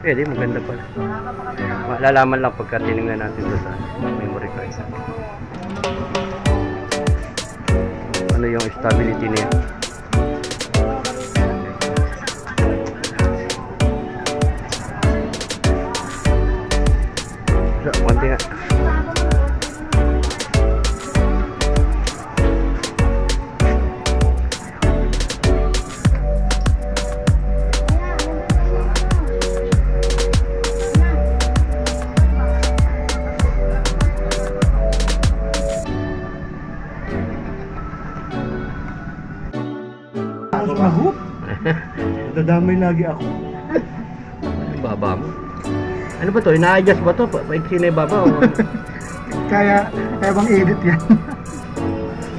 Pwede, maganda pala. Malalaman lang pagka tinignan natin doon sa memory card. Ano yung stability niya. So, konti nga. Dadamay lagi ako. Ano baba mo? Ano ba to? Ina-adjust ba to? Paiksi na yung baba o? Kaya bang edit yan?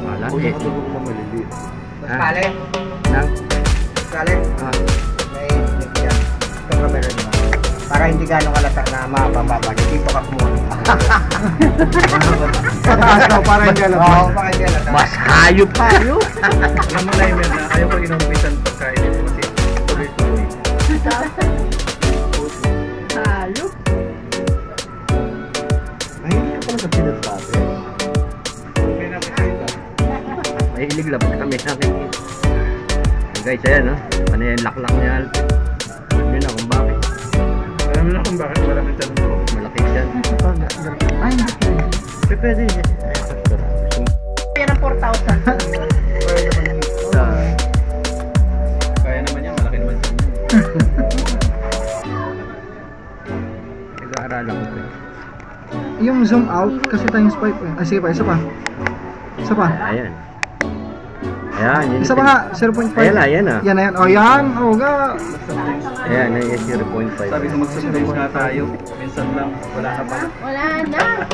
Wala. Kung nakatulog mo maliliit. Mas pale. Nang? Mas pale. May edit yan. Itong camera nyo. Para hindi gano'ng kalata na mababa. Hindi pa ka kumuha. Pataas daw, para hindi alam. Oo, para hindi alata. Mas hayop tayo! Alam mo na yun na ayaw ko inumpisan pagkain ito kasi tuloy-tuloy. Hayop. Ay, hindi ka pala sa pinagsabi. May nakikita. Mahilig lang kami nakikita. Guys, ayan no? Ano yung laklak niya? Alam nyo na kung bakit. Alam mo na kung bakit malaki dyan ito. Malaki dyan. Ay, hindi pwede. Pwede yun. Yan ang 4,000. Kaya naman yan, malaki naman dyan. Nag-aaralan ko ito. Yung zoom out, kasi tayong swipe eh. Ay, sige pa, isa pa. Isa pa. Ayan. Ayan. Yun Isa pa nga, 0.5. Ayan na, ayan na. Yan na yan. O yan, o ga. Ayan, yung 0.5. Sabi ko mag-subscribe nga tayo. Minsan lang, wala na ba? Wala na.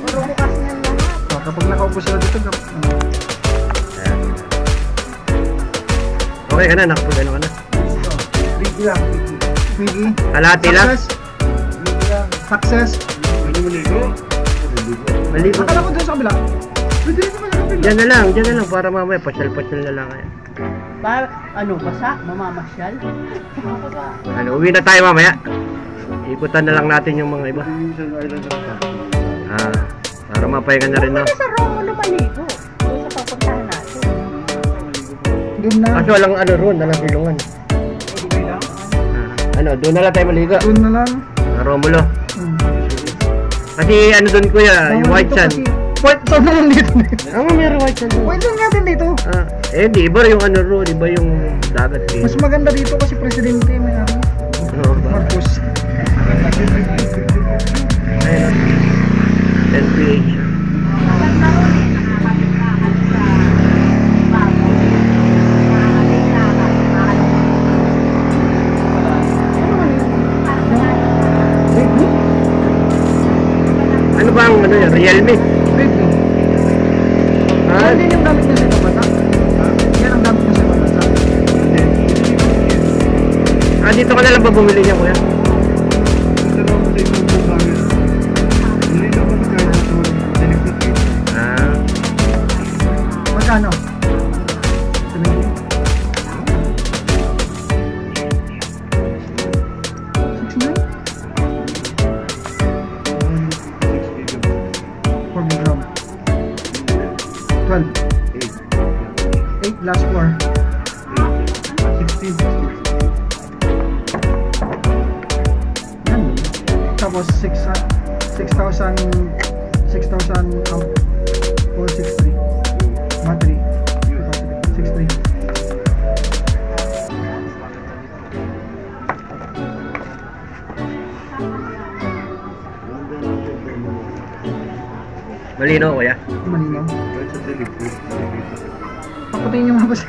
Puro bukas na lahat. So, kapag nakaupo sila dito, Ayan. Okay ka na, nakapagano ka na. Biggie lang, Biggie. Kalahati lang. Success. Maligo. Akala ko doon sa kabila. Pwede rin naman sa kabila. Diyan na lang para mamaya pasyal-pasyal na lang kayo. Ano, basa? Mamamasyal? Ano, uwi na tayo mamaya. Ikutan na lang natin yung mga iba. Para mapahinga na rin, no? Pwede sa Romulo maligo. Doon sa papuntahan natin. Doon na. Kaso walang ano roon, walang silungan. Ano, doon na lang tayo maligo. Doon na lang. Sa Romulo. Kasi ano doon kuya, yung white sand. White sand na lang dito. Meron white sand doon. White sand natin dito. Di iba yung ano roon, iba yung dagat. Mas maganda dito kasi presidente may ano. Marcos. Ayun. 10 PH. Ano ba ang ano yan? Realme? Biggie. Yan din yung gamit niya sa bata. Yan ang gamit niya sa bata. Dito ka na lang ba bumili niya kuya? Magkano? Last floor. 16. Yan. Tapos 6,000 amp 463 battery 63. Malino kuya? Malinaw. Papatayin niyo mga boss.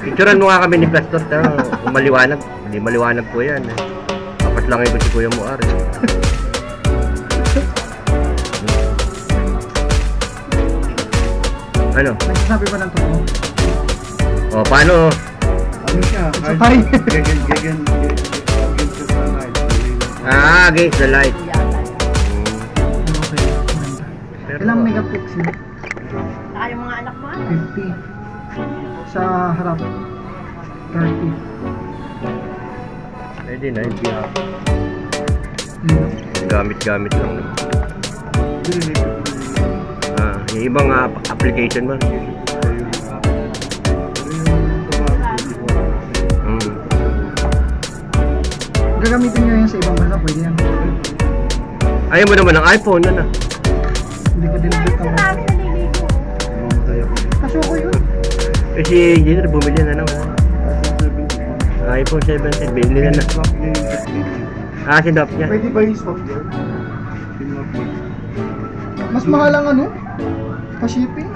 Picturean mo nga kami ni Pastor, pero kung maliwanag, hindi maliwanag po yan. Papas lang ito si Kuya Muar. Ano? Nagsasabi ba ng totoo? O, paano? Ano siya? Sabay. Against the light. Okay. Ilang megapixel? Saka yung mga anak mo? 50. Sa harap. 30. Pwede na, hindi ha. Hmm. Gamit-gamit lang naman. Yung ibang application ba? Gagamitin nyo yan sa ibang bansa, pwede yan. Ayaw mo naman ng iPhone, ano? Hindi ko dinabit ang Marami naliligo. kaso ko yun. Kasi Junior bumili na naman. iPhone 17, bili na na. Sinop niya. Pwede ba yung software? Mas mahal ang ano? Pa-shipping?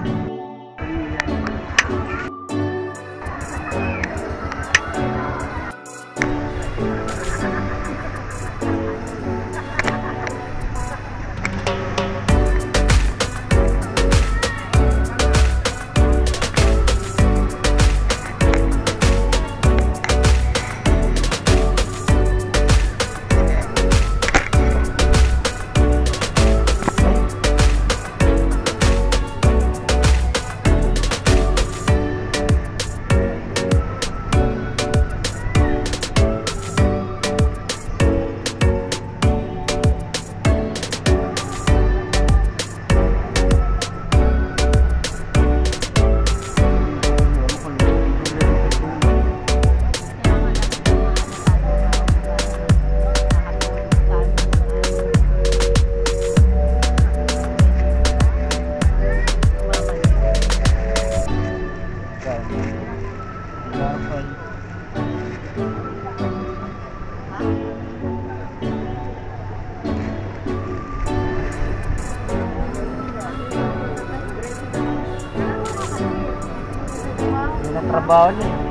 Trabaho niya.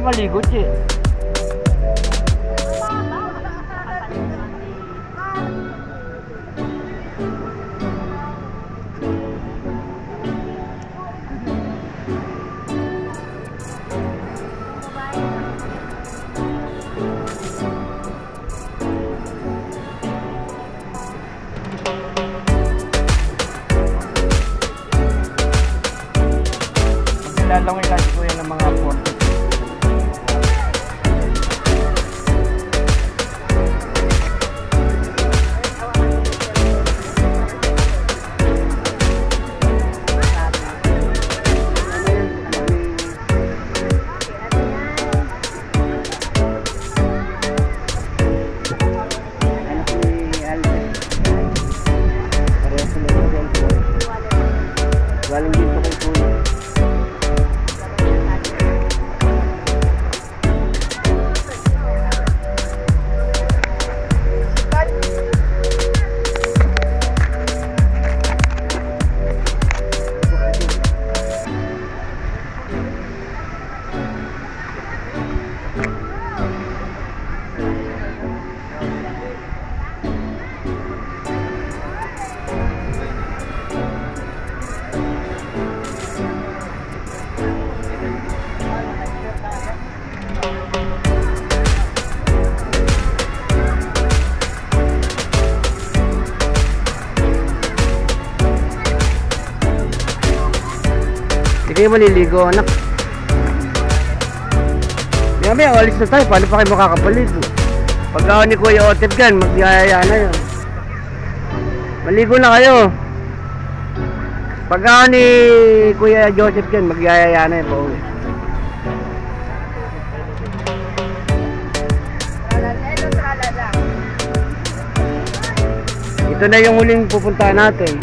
Maligo, Che. Maglalangay lang ko yan ng mga port. Galing dito kay Kuya. Hindi kayo maliligo, anak. May alis na tayo. Paano pa kayo makakapalit? Pag ako ni Kuya Otep dyan, magyayaya na yun. Maligo na kayo. Pag ako ni Kuya Joseph dyan, magyayaya na yun. Pauwi. Ito na yung huling pupuntahan natin.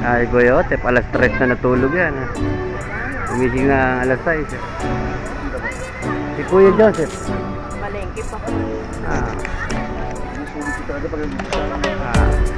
Ay, Kuya Otep, alas 3 na natulog yan. Umising na alas 6. Si Kuya Joseph. Malengke pa. Ah. Sulit talaga pag Ah.